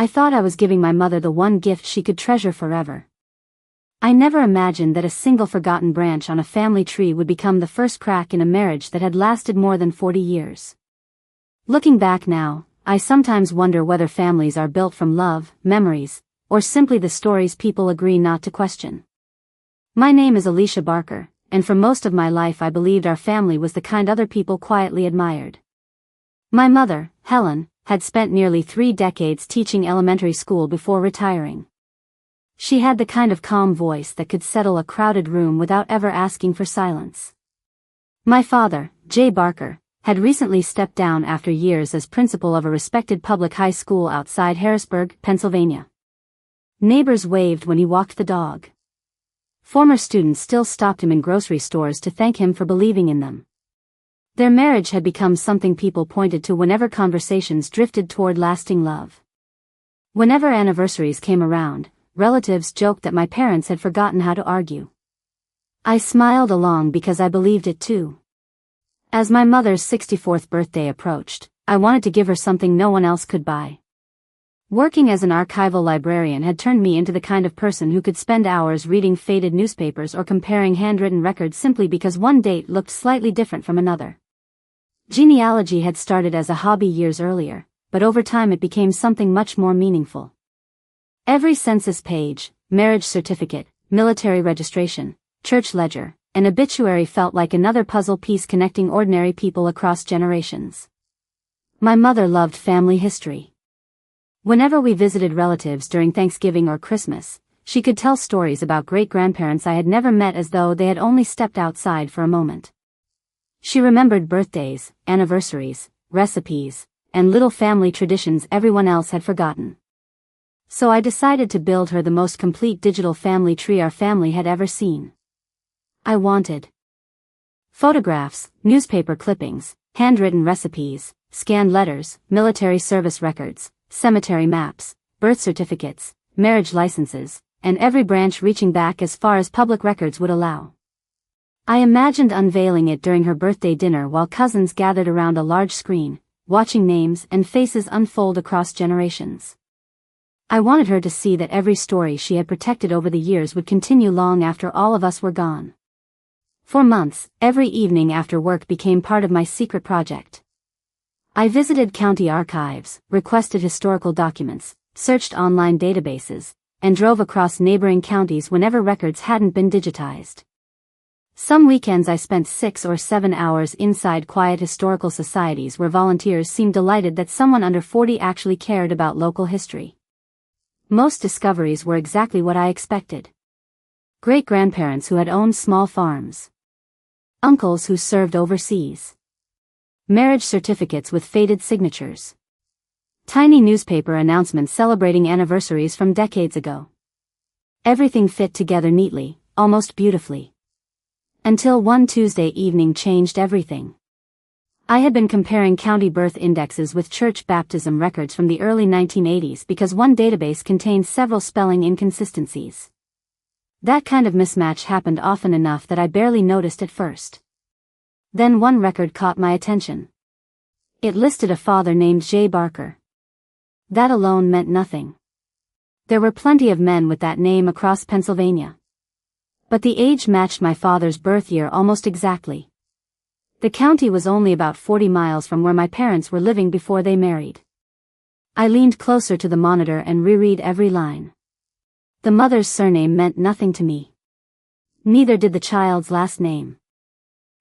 I thought I was giving my mother the one gift she could treasure forever. I never imagined that a single forgotten branch on a family tree would become the first crack in a marriage that had lasted more than 40 years. Looking back now, I sometimes wonder whether families are built from love, memories, or simply the stories people agree not to question. My name is Alicia Barker, and for most of my life I believed our family was the kind other people quietly admired. My mother, Helen, had spent nearly 3 decades teaching elementary school before retiring. She had the kind of calm voice that could settle a crowded room without ever asking for silence. My father, Jay Barker, had recently stepped down after years as principal of a respected public high school outside Harrisburg, Pennsylvania. Neighbors waved when he walked the dog. Former students still stopped him in grocery stores to thank him for believing in them. Their marriage had become something people pointed to whenever conversations drifted toward lasting love. Whenever anniversaries came around, relatives joked that my parents had forgotten how to argue. I smiled along because I believed it too. As my mother's 64th birthday approached, I wanted to give her something no one else could buy. Working as an archival librarian had turned me into the kind of person who could spend hours reading faded newspapers or comparing handwritten records simply because one date looked slightly different from another. Genealogy had started as a hobby years earlier, but over time it became something much more meaningful. Every census page, marriage certificate, military registration, church ledger, and obituary felt like another puzzle piece connecting ordinary people across generations. My mother loved family history. Whenever we visited relatives during Thanksgiving or Christmas, she could tell stories about great-grandparents I had never met as though they had only stepped outside for a moment. She remembered birthdays, anniversaries, recipes, and little family traditions everyone else had forgotten. So I decided to build her the most complete digital family tree our family had ever seen. I wanted photographs, newspaper clippings, handwritten recipes, scanned letters, military service records, cemetery maps, birth certificates, marriage licenses, and every branch reaching back as far as public records would allow. I imagined unveiling it during her birthday dinner while cousins gathered around a large screen, watching names and faces unfold across generations. I wanted her to see that every story she had protected over the years would continue long after all of us were gone. For months, every evening after work became part of my secret project. I visited county archives, requested historical documents, searched online databases, and drove across neighboring counties whenever records hadn't been digitized. Some weekends I spent 6 or 7 hours inside quiet historical societies where volunteers seemed delighted that someone under 40 actually cared about local history. Most discoveries were exactly what I expected. Great-grandparents who had owned small farms. Uncles who served overseas. Marriage certificates with faded signatures. Tiny newspaper announcements celebrating anniversaries from decades ago. Everything fit together neatly, almost beautifully. Until one Tuesday evening changed everything. I had been comparing county birth indexes with church baptism records from the early 1980s because one database contained several spelling inconsistencies. That kind of mismatch happened often enough that I barely noticed at first. Then one record caught my attention. It listed a father named Jay Barker. That alone meant nothing. There were plenty of men with that name across Pennsylvania. But the age matched my father's birth year almost exactly. The county was only about 40 miles from where my parents were living before they married. I leaned closer to the monitor and reread every line. The mother's surname meant nothing to me. Neither did the child's last name.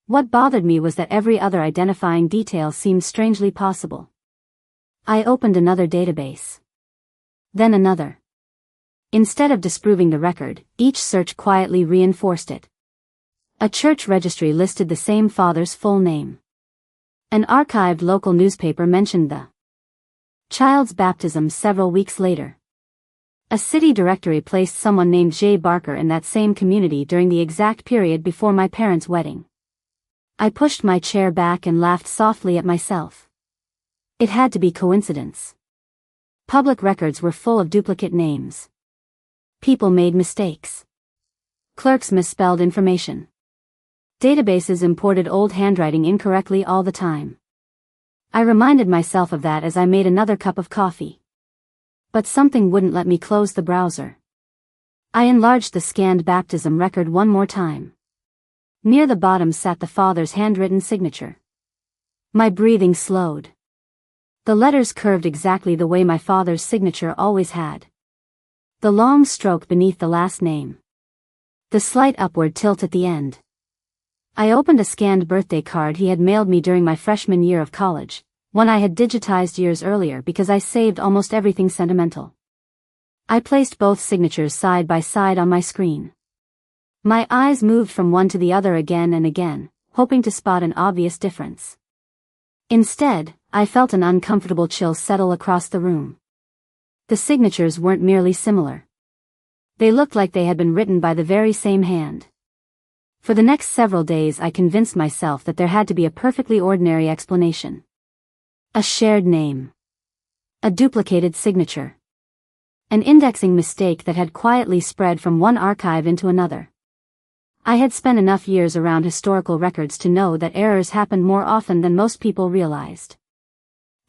What bothered me was that every other identifying detail seemed strangely possible. I opened another database. Then another. Instead of disproving the record, each search quietly reinforced it. A church registry listed the same father's full name. An archived local newspaper mentioned the child's baptism several weeks later. A city directory placed someone named Jay Barker in that same community during the exact period before my parents' wedding. I pushed my chair back and laughed softly at myself. It had to be coincidence. Public records were full of duplicate names. People made mistakes. Clerks misspelled information. Databases imported old handwriting incorrectly all the time. I reminded myself of that as I made another cup of coffee. But something wouldn't let me close the browser. I enlarged the scanned baptism record one more time. Near the bottom sat the father's handwritten signature. My breathing slowed. The letters curved exactly the way my father's signature always had. The long stroke beneath the last name. The slight upward tilt at the end. I opened a scanned birthday card he had mailed me during my freshman year of college, one I had digitized years earlier because I saved almost everything sentimental. I placed both signatures side by side on my screen. My eyes moved from one to the other again and again, hoping to spot an obvious difference. Instead, I felt an uncomfortable chill settle across the room. The signatures weren't merely similar. They looked like they had been written by the very same hand. For the next several days I convinced myself that there had to be a perfectly ordinary explanation. A shared name. A duplicated signature. An indexing mistake that had quietly spread from one archive into another. I had spent enough years around historical records to know that errors happened more often than most people realized.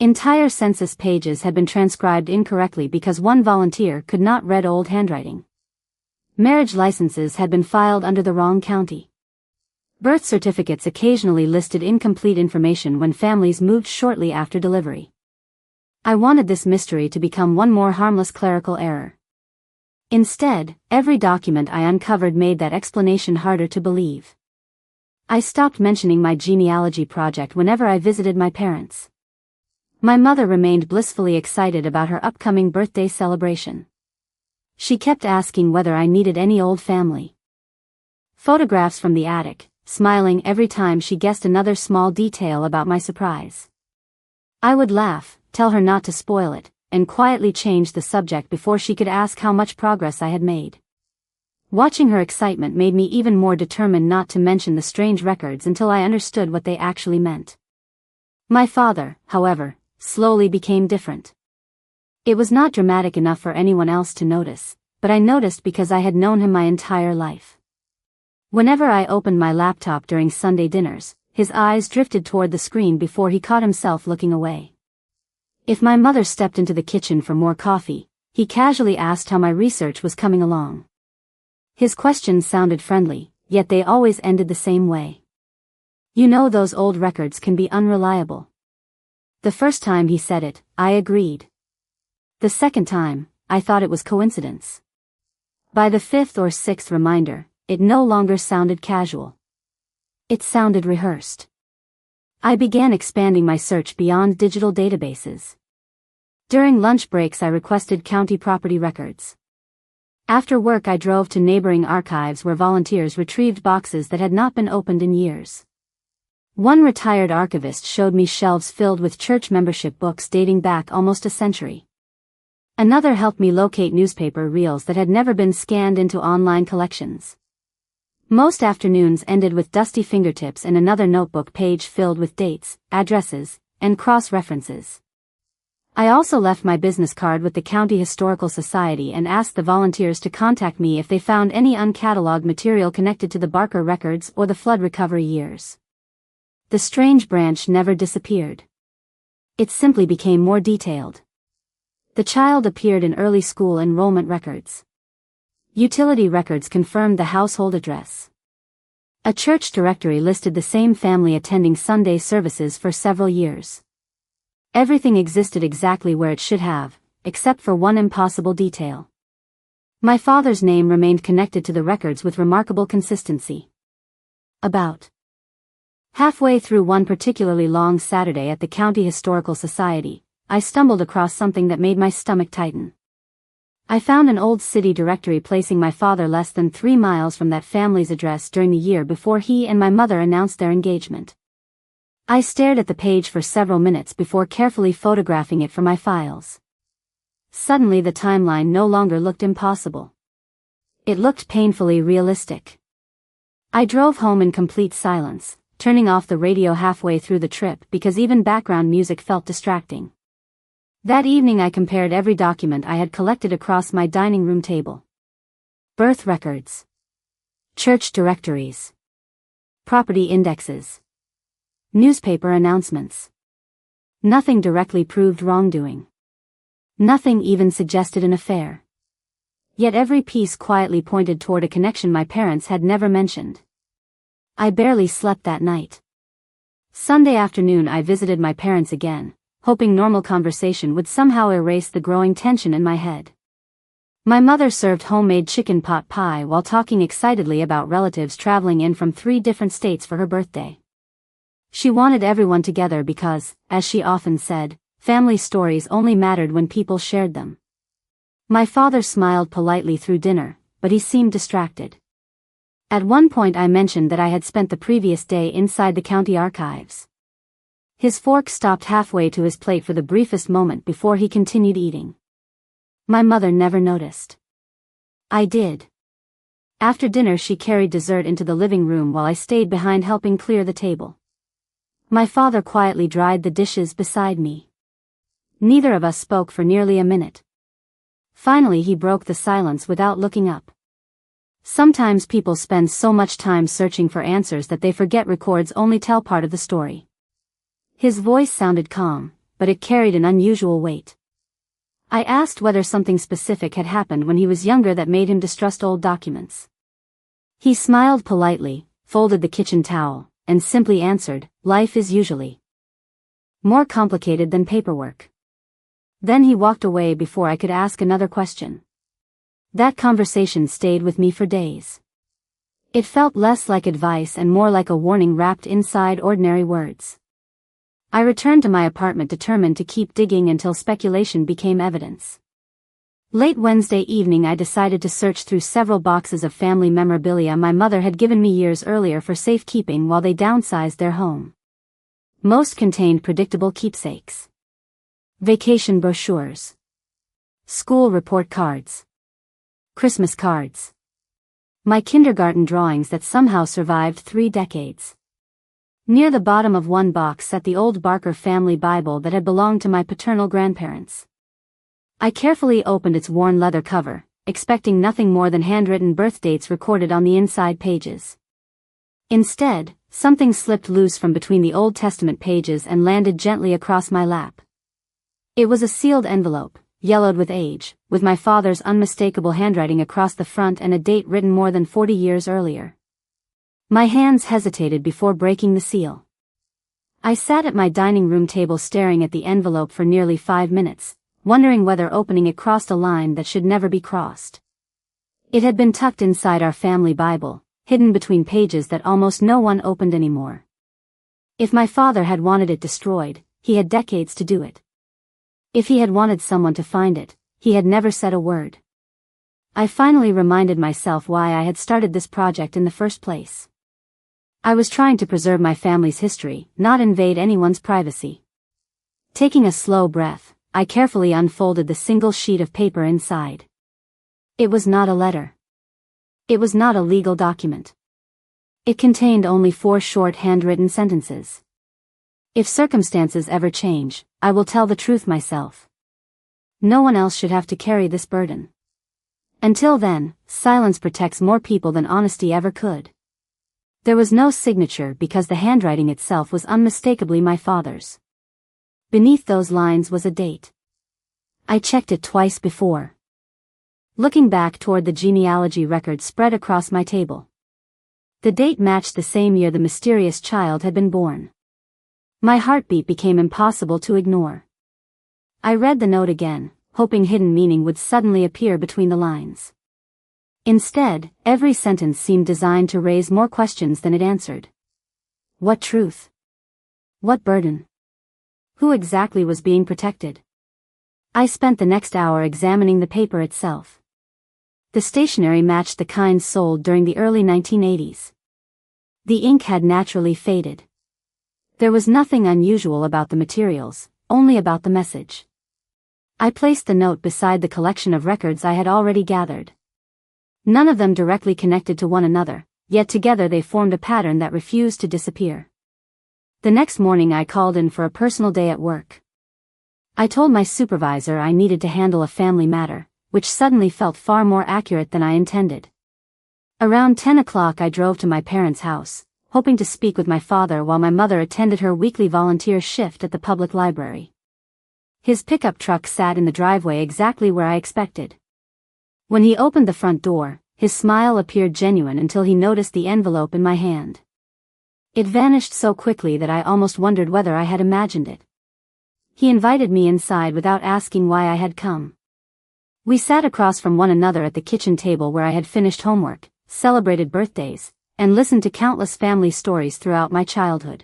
Entire census pages had been transcribed incorrectly because one volunteer could not read old handwriting. Marriage licenses had been filed under the wrong county. Birth certificates occasionally listed incomplete information when families moved shortly after delivery. I wanted this mystery to become one more harmless clerical error. Instead, every document I uncovered made that explanation harder to believe. I stopped mentioning my genealogy project whenever I visited my parents. My mother remained blissfully excited about her upcoming birthday celebration. She kept asking whether I needed any old family photographs from the attic, smiling every time she guessed another small detail about my surprise. I would laugh, tell her not to spoil it, and quietly change the subject before she could ask how much progress I had made. Watching her excitement made me even more determined not to mention the strange records until I understood what they actually meant. My father, however, slowly became different. It was not dramatic enough for anyone else to notice, but I noticed because I had known him my entire life. Whenever I opened my laptop during Sunday dinners, his eyes drifted toward the screen before he caught himself looking away. If my mother stepped into the kitchen for more coffee, he casually asked how my research was coming along. His questions sounded friendly, yet they always ended the same way. You know, those old records can be unreliable. The first time he said it, I agreed. The second time, I thought it was coincidence. By the fifth or sixth reminder, it no longer sounded casual. It sounded rehearsed. I began expanding my search beyond digital databases. During lunch breaks I requested county property records. After work I drove to neighboring archives where volunteers retrieved boxes that had not been opened in years. One retired archivist showed me shelves filled with church membership books dating back almost a century. Another helped me locate newspaper reels that had never been scanned into online collections. Most afternoons ended with dusty fingertips and another notebook page filled with dates, addresses, and cross-references. I also left my business card with the County Historical Society and asked the volunteers to contact me if they found any uncatalogued material connected to the Barker records or the flood recovery years. The strange branch never disappeared. It simply became more detailed. The child appeared in early school enrollment records. Utility records confirmed the household address. A church directory listed the same family attending Sunday services for several years. Everything existed exactly where it should have, except for one impossible detail. My father's name remained connected to the records with remarkable consistency. About halfway through one particularly long Saturday at the County Historical Society, I stumbled across something that made my stomach tighten. I found an old city directory placing my father less than 3 miles from that family's address during the year before he and my mother announced their engagement. I stared at the page for several minutes before carefully photographing it for my files. Suddenly the timeline no longer looked impossible. It looked painfully realistic. I drove home in complete silence, turning off the radio halfway through the trip because even background music felt distracting. That evening I compared every document I had collected across my dining room table. Birth records. Church directories. Property indexes. Newspaper announcements. Nothing directly proved wrongdoing. Nothing even suggested an affair. Yet every piece quietly pointed toward a connection my parents had never mentioned. I barely slept that night. Sunday afternoon I visited my parents again, hoping normal conversation would somehow erase the growing tension in my head. My mother served homemade chicken pot pie while talking excitedly about relatives traveling in from 3 different states for her birthday. She wanted everyone together because, as she often said, family stories only mattered when people shared them. My father smiled politely through dinner, but he seemed distracted. At one point I mentioned that I had spent the previous day inside the county archives. His fork stopped halfway to his plate for the briefest moment before he continued eating. My mother never noticed. I did. After dinner she carried dessert into the living room while I stayed behind helping clear the table. My father quietly dried the dishes beside me. Neither of us spoke for nearly a minute. Finally he broke the silence without looking up. Sometimes people spend so much time searching for answers that they forget records only tell part of the story. His voice sounded calm, but it carried an unusual weight. I asked whether something specific had happened when he was younger that made him distrust old documents. He smiled politely, folded the kitchen towel, and simply answered, "Life is usually more complicated than paperwork." Then he walked away before I could ask another question. That conversation stayed with me for days. It felt less like advice and more like a warning wrapped inside ordinary words. I returned to my apartment determined to keep digging until speculation became evidence. Late Wednesday evening I decided to search through several boxes of family memorabilia my mother had given me years earlier for safekeeping while they downsized their home. Most contained predictable keepsakes. Vacation brochures. School report cards. Christmas cards. My kindergarten drawings that somehow survived 3 decades. Near the bottom of one box sat the old Barker family Bible that had belonged to my paternal grandparents. I carefully opened its worn leather cover, expecting nothing more than handwritten birth dates recorded on the inside pages. Instead, something slipped loose from between the Old Testament pages and landed gently across my lap. It was a sealed envelope, yellowed with age, with my father's unmistakable handwriting across the front and a date written more than 40 years earlier. My hands hesitated before breaking the seal. I sat at my dining room table staring at the envelope for nearly 5 minutes, wondering whether opening it crossed a line that should never be crossed. It had been tucked inside our family Bible, hidden between pages that almost no one opened anymore. If my father had wanted it destroyed, he had decades to do it. If he had wanted someone to find it, he had never said a word. I finally reminded myself why I had started this project in the first place. I was trying to preserve my family's history, not invade anyone's privacy. Taking a slow breath, I carefully unfolded the single sheet of paper inside. It was not a letter. It was not a legal document. It contained only 4 short handwritten sentences. If circumstances ever change, I will tell the truth myself. No one else should have to carry this burden. Until then, silence protects more people than honesty ever could. There was no signature because the handwriting itself was unmistakably my father's. Beneath those lines was a date. I checked it twice before. Looking back toward the genealogy record spread across my table. The date matched the same year the mysterious child had been born. My heartbeat became impossible to ignore. I read the note again, hoping hidden meaning would suddenly appear between the lines. Instead, every sentence seemed designed to raise more questions than it answered. What truth? What burden? Who exactly was being protected? I spent the next hour examining the paper itself. The stationery matched the kind sold during the early 1980s. The ink had naturally faded. There was nothing unusual about the materials, only about the message. I placed the note beside the collection of records I had already gathered. None of them directly connected to one another, yet together they formed a pattern that refused to disappear. The next morning I called in for a personal day at work. I told my supervisor I needed to handle a family matter, which suddenly felt far more accurate than I intended. Around 10 o'clock I drove to my parents' house, hoping to speak with my father while my mother attended her weekly volunteer shift at the public library. His pickup truck sat in the driveway exactly where I expected. When he opened the front door, his smile appeared genuine until he noticed the envelope in my hand. It vanished so quickly that I almost wondered whether I had imagined it. He invited me inside without asking why I had come. We sat across from one another at the kitchen table where I had finished homework, celebrated birthdays, and listened to countless family stories throughout my childhood.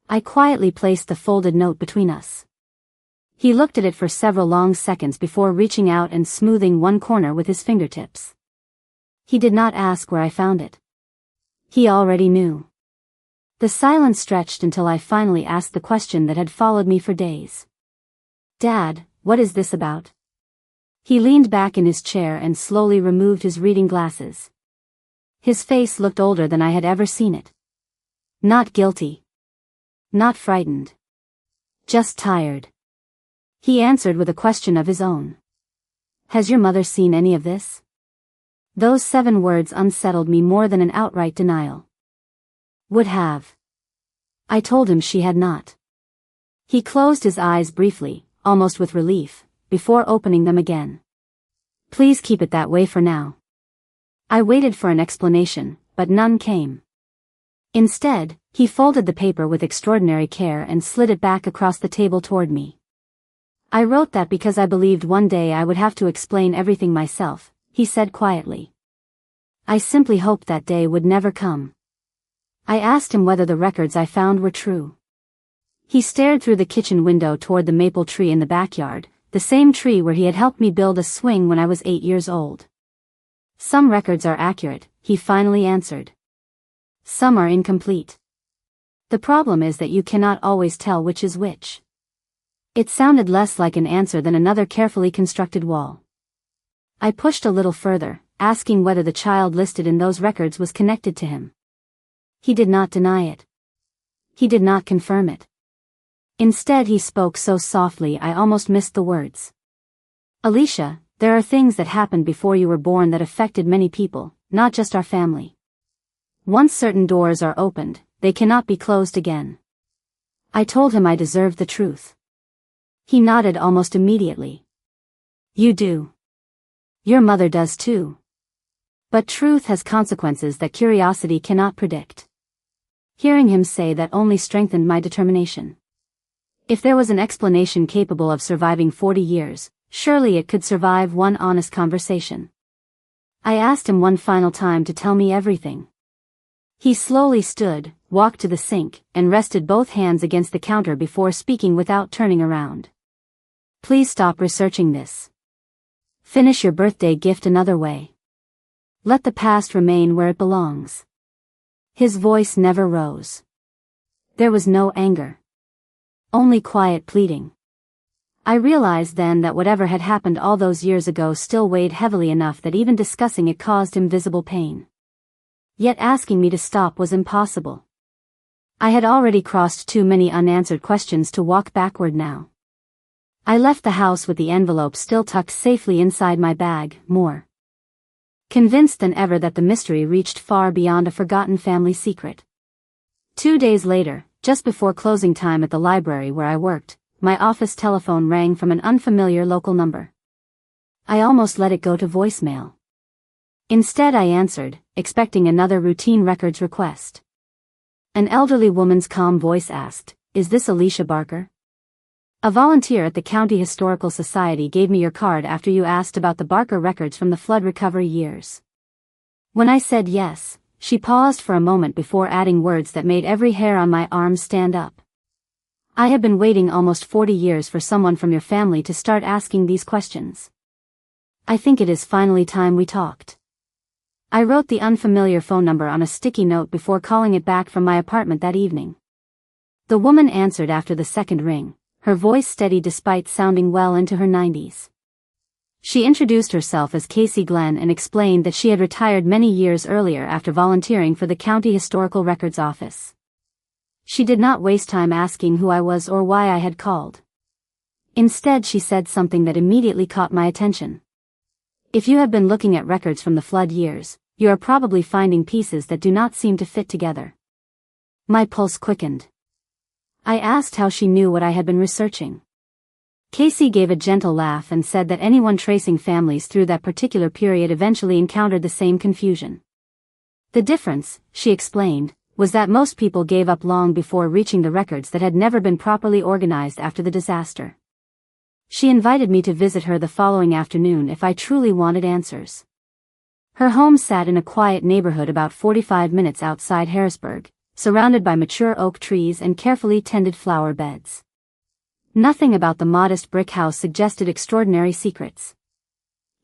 I quietly placed the folded note between us. He looked at it for several long seconds before reaching out and smoothing one corner with his fingertips. He did not ask where I found it. He already knew. The silence stretched until I finally asked the question that had followed me for days. "Dad, what is this about?" He leaned back in his chair and slowly removed his reading glasses. His face looked older than I had ever seen it. Not guilty. Not frightened. Just tired. He answered with a question of his own. "Has your mother seen any of this?" Those 7 words unsettled me more than an outright denial. "Would have." I told him she had not. He closed his eyes briefly, almost with relief, before opening them again. "Please keep it that way for now." I waited for an explanation, but none came. Instead, he folded the paper with extraordinary care and slid it back across the table toward me. "I wrote that because I believed one day I would have to explain everything myself," he said quietly. "I simply hoped that day would never come." I asked him whether the records I found were true. He stared through the kitchen window toward the maple tree in the backyard, the same tree where he had helped me build a swing when I was 8 years old. "Some records are accurate," he finally answered. "Some are incomplete. The problem is that you cannot always tell which is which." It sounded less like an answer than another carefully constructed wall. I pushed a little further, asking whether the child listed in those records was connected to him. He did not deny it. He did not confirm it. Instead he spoke so softly I almost missed the words. "Alicia, there are things that happened before you were born that affected many people, not just our family. Once certain doors are opened, they cannot be closed again." I told him I deserved the truth. He nodded almost immediately. "You do. Your mother does too. But truth has consequences that curiosity cannot predict." Hearing him say that only strengthened my determination. If there was an explanation capable of surviving 40 years, surely it could survive one honest conversation. I asked him one final time to tell me everything. He slowly stood, walked to the sink, and rested both hands against the counter before speaking without turning around. "Please stop researching this. Finish your birthday gift another way. Let the past remain where it belongs." His voice never rose. There was no anger. Only quiet pleading. I realized then that whatever had happened all those years ago still weighed heavily enough that even discussing it caused him visible pain. Yet asking me to stop was impossible. I had already crossed too many unanswered questions to walk backward now. I left the house with the envelope still tucked safely inside my bag, more convinced than ever that the mystery reached far beyond a forgotten family secret. 2 days later, just before closing time at the library where I worked, my office telephone rang from an unfamiliar local number. I almost let it go to voicemail. Instead I answered, expecting another routine records request. An elderly woman's calm voice asked, "Is this Alicia Barker? A volunteer at the County Historical Society gave me your card after you asked about the Barker records from the flood recovery years." When I said yes, she paused for a moment before adding words that made every hair on my arm stand up. "I have been waiting almost 40 years for someone from your family to start asking these questions. I think it is finally time we talked." I wrote the unfamiliar phone number on a sticky note before calling it back from my apartment that evening. The woman answered after the second ring, her voice steady despite sounding well into her 90s. She introduced herself as Casey Glenn and explained that she had retired many years earlier after volunteering for the County Historical Records Office. She did not waste time asking who I was or why I had called. Instead she said something that immediately caught my attention. "If you have been looking at records from the flood years, you are probably finding pieces that do not seem to fit together." My pulse quickened. I asked how she knew what I had been researching. Casey gave a gentle laugh and said that anyone tracing families through that particular period eventually encountered the same confusion. The difference, she explained, was that most people gave up long before reaching the records that had never been properly organized after the disaster. She invited me to visit her the following afternoon if I truly wanted answers. Her home sat in a quiet neighborhood about 45 minutes outside Harrisburg, surrounded by mature oak trees and carefully tended flower beds. Nothing about the modest brick house suggested extraordinary secrets.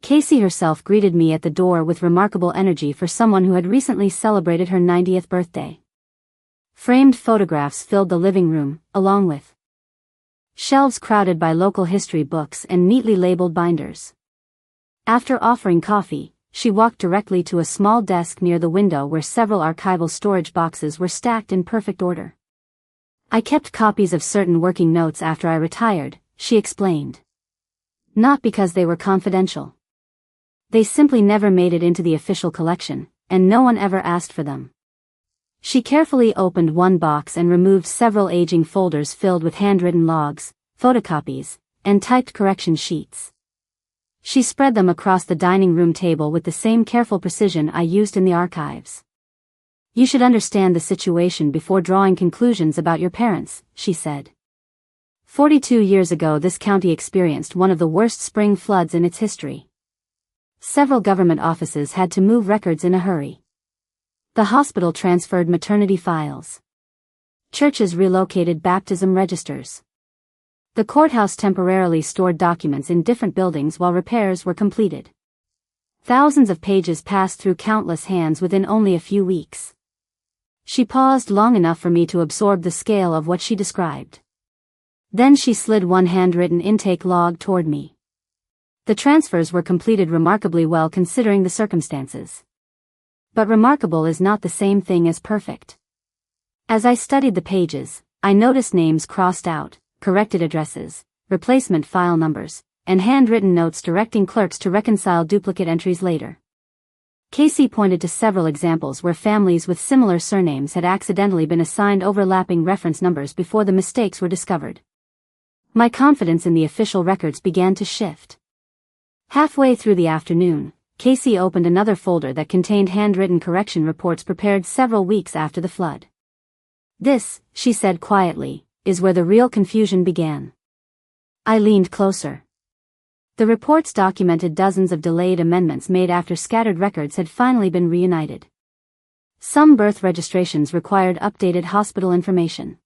Casey herself greeted me at the door with remarkable energy for someone who had recently celebrated her 90th birthday. Framed photographs filled the living room, along with shelves crowded by local history books and neatly labeled binders. After offering coffee, she walked directly to a small desk near the window where several archival storage boxes were stacked in perfect order. I kept copies of certain working notes after I retired, she explained. Not because they were confidential. They simply never made it into the official collection, and no one ever asked for them. She carefully opened one box and removed several aging folders filled with handwritten logs, photocopies, and typed correction sheets. She spread them across the dining room table with the same careful precision I used in the archives. You should understand the situation before drawing conclusions about your parents, she said. 42 years ago this county experienced one of the worst spring floods in its history. Several government offices had to move records in a hurry. The hospital transferred maternity files. Churches relocated baptism registers. The courthouse temporarily stored documents in different buildings while repairs were completed. Thousands of pages passed through countless hands within only a few weeks. She paused long enough for me to absorb the scale of what she described. Then she slid one handwritten intake log toward me. The transfers were completed remarkably well considering the circumstances. But remarkable is not the same thing as perfect. As I studied the pages, I noticed names crossed out, corrected addresses, replacement file numbers, and handwritten notes directing clerks to reconcile duplicate entries later. Casey pointed to several examples where families with similar surnames had accidentally been assigned overlapping reference numbers before the mistakes were discovered. My confidence in the official records began to shift. Halfway through the afternoon, Casey opened another folder that contained handwritten correction reports prepared several weeks after the flood. This, she said quietly, is where the real confusion began. I leaned closer. The reports documented dozens of delayed amendments made after scattered records had finally been reunited. Some birth registrations required updated hospital information.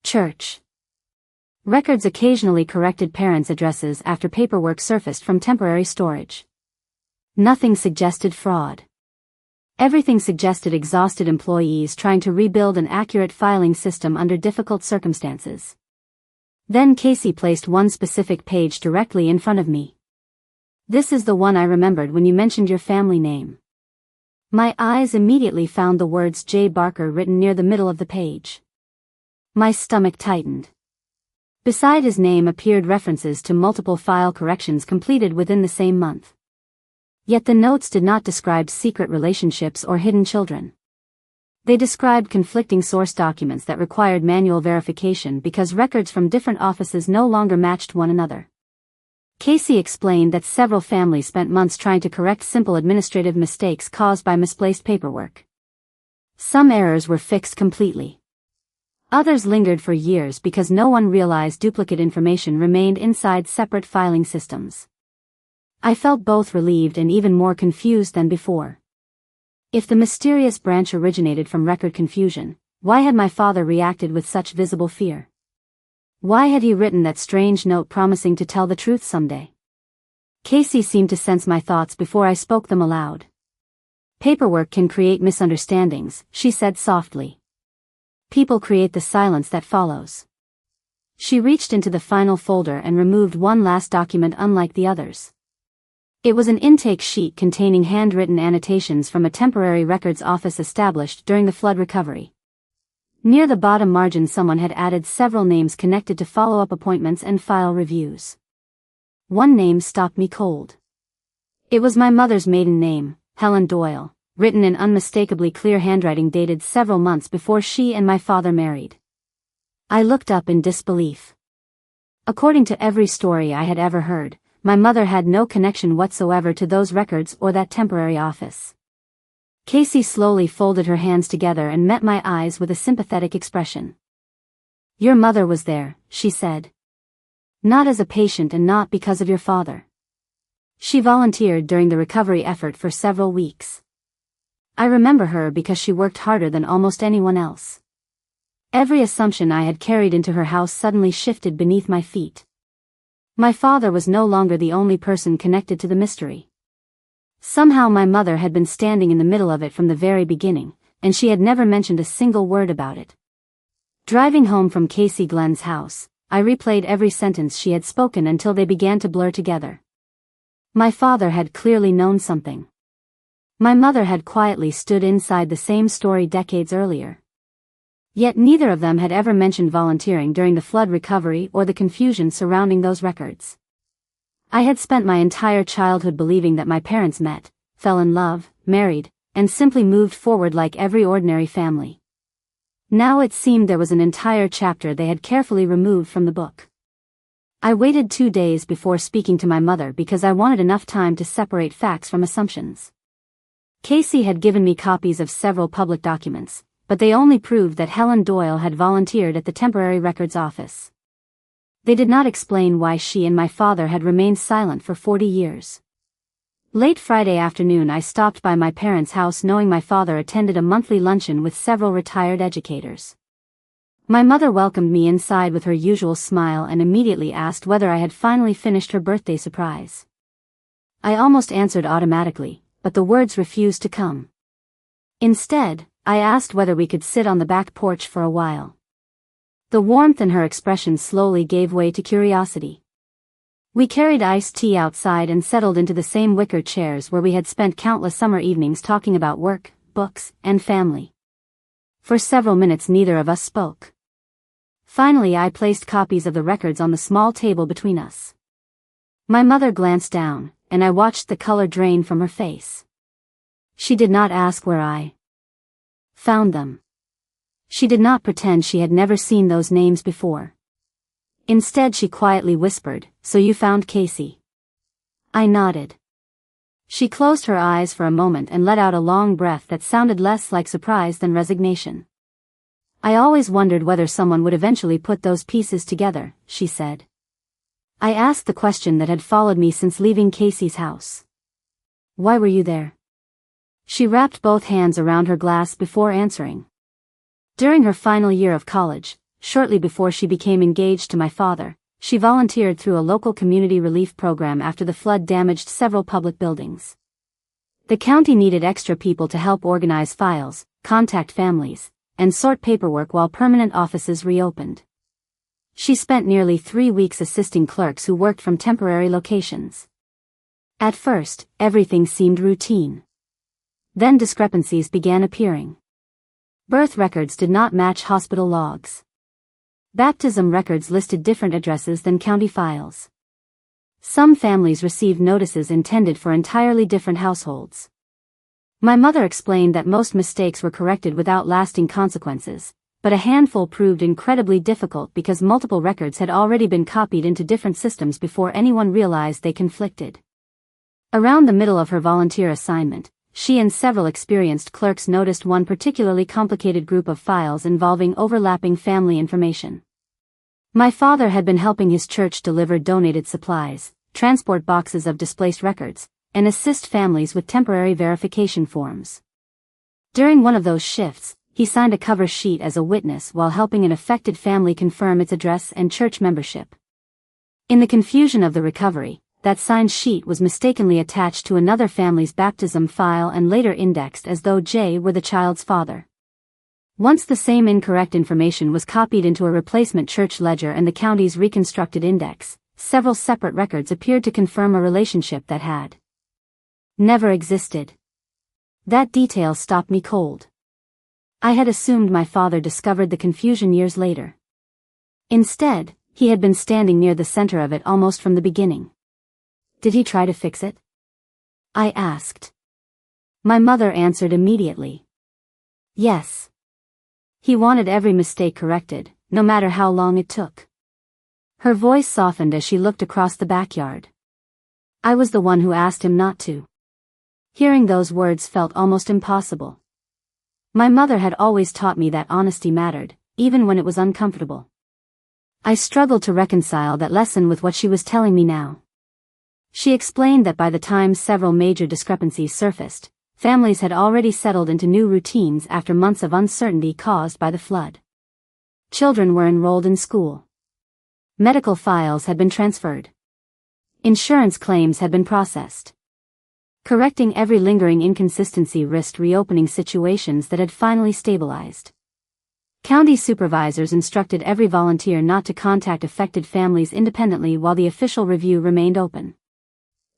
Church records occasionally corrected parents' addresses after paperwork surfaced from temporary storage. Nothing suggested fraud. Everything suggested exhausted employees trying to rebuild an accurate filing system under difficult circumstances. Then Casey placed one specific page directly in front of me. This is the one I remembered when you mentioned your family name. My eyes immediately found the words J. Barker written near the middle of the page. My stomach tightened. Beside his name appeared references to multiple file corrections completed within the same month. Yet the notes did not describe secret relationships or hidden children. They described conflicting source documents that required manual verification because records from different offices no longer matched one another. Casey explained that several families spent months trying to correct simple administrative mistakes caused by misplaced paperwork. Some errors were fixed completely. Others lingered for years because no one realized duplicate information remained inside separate filing systems. I felt both relieved and even more confused than before. If the mysterious branch originated from record confusion, why had my father reacted with such visible fear? Why had he written that strange note promising to tell the truth someday? Casey seemed to sense my thoughts before I spoke them aloud. Paperwork can create misunderstandings, she said softly. People create the silence that follows. She reached into the final folder and removed one last document unlike the others. It was an intake sheet containing handwritten annotations from a temporary records office established during the flood recovery. Near the bottom margin someone had added several names connected to follow-up appointments and file reviews. One name stopped me cold. It was my mother's maiden name, Helen Doyle, written in unmistakably clear handwriting dated several months before she and my father married. I looked up in disbelief. According to every story I had ever heard, my mother had no connection whatsoever to those records or that temporary office. Casey slowly folded her hands together and met my eyes with a sympathetic expression. "Your mother was there," she said. "Not as a patient and not because of your father. She volunteered during the recovery effort for several weeks. I remember her because she worked harder than almost anyone else." Every assumption I had carried into her house suddenly shifted beneath my feet. My father was no longer the only person connected to the mystery. Somehow my mother had been standing in the middle of it from the very beginning, and she had never mentioned a single word about it. Driving home from Casey Glenn's house, I replayed every sentence she had spoken until they began to blur together. My father had clearly known something. My mother had quietly stood inside the same story decades earlier. Yet neither of them had ever mentioned volunteering during the flood recovery or the confusion surrounding those records. I had spent my entire childhood believing that my parents met, fell in love, married, and simply moved forward like every ordinary family. Now it seemed there was an entire chapter they had carefully removed from the book. I waited 2 days before speaking to my mother because I wanted enough time to separate facts from assumptions. Casey had given me copies of several public documents, but they only proved that Helen Doyle had volunteered at the temporary records office. They did not explain why she and my father had remained silent for 40 years. Late Friday afternoon I stopped by my parents' house knowing my father attended a monthly luncheon with several retired educators. My mother welcomed me inside with her usual smile and immediately asked whether I had finally finished her birthday surprise. I almost answered automatically, but the words refused to come. Instead, I asked whether we could sit on the back porch for a while. The warmth in her expression slowly gave way to curiosity. We carried iced tea outside and settled into the same wicker chairs where we had spent countless summer evenings talking about work, books, and family. For several minutes neither of us spoke. Finally I placed copies of the records on the small table between us. My mother glanced down, and I watched the color drain from her face. She did not ask where I found them. She did not pretend she had never seen those names before. Instead she quietly whispered, "So you found Casey?" I nodded. She closed her eyes for a moment and let out a long breath that sounded less like surprise than resignation. "I always wondered whether someone would eventually put those pieces together," she said. I asked the question that had followed me since leaving Casey's house. "Why were you there?" She wrapped both hands around her glass before answering. During her final year of college, shortly before she became engaged to my father, she volunteered through a local community relief program after the flood damaged several public buildings. The county needed extra people to help organize files, contact families, and sort paperwork while permanent offices reopened. She spent nearly 3 weeks assisting clerks who worked from temporary locations. At first, everything seemed routine. Then discrepancies began appearing. Birth records did not match hospital logs. Baptism records listed different addresses than county files. Some families received notices intended for entirely different households. My mother explained that most mistakes were corrected without lasting consequences, but a handful proved incredibly difficult because multiple records had already been copied into different systems before anyone realized they conflicted. Around the middle of her volunteer assignment, she and several experienced clerks noticed one particularly complicated group of files involving overlapping family information. My father had been helping his church deliver donated supplies, transport boxes of displaced records, and assist families with temporary verification forms. During one of those shifts, he signed a cover sheet as a witness while helping an affected family confirm its address and church membership. In the confusion of the recovery, that signed sheet was mistakenly attached to another family's baptism file and later indexed as though Jay were the child's father. Once the same incorrect information was copied into a replacement church ledger and the county's reconstructed index, several separate records appeared to confirm a relationship that had never existed. That detail stopped me cold. I had assumed my father discovered the confusion years later. Instead, he had been standing near the center of it almost from the beginning. Did he try to fix it? I asked. My mother answered immediately. Yes. He wanted every mistake corrected, no matter how long it took. Her voice softened as she looked across the backyard. I was the one who asked him not to. Hearing those words felt almost impossible. My mother had always taught me that honesty mattered, even when it was uncomfortable. I struggled to reconcile that lesson with what she was telling me now. She explained that by the time several major discrepancies surfaced, families had already settled into new routines after months of uncertainty caused by the flood. Children were enrolled in school. Medical files had been transferred. Insurance claims had been processed. Correcting every lingering inconsistency risked reopening situations that had finally stabilized. County supervisors instructed every volunteer not to contact affected families independently while the official review remained open.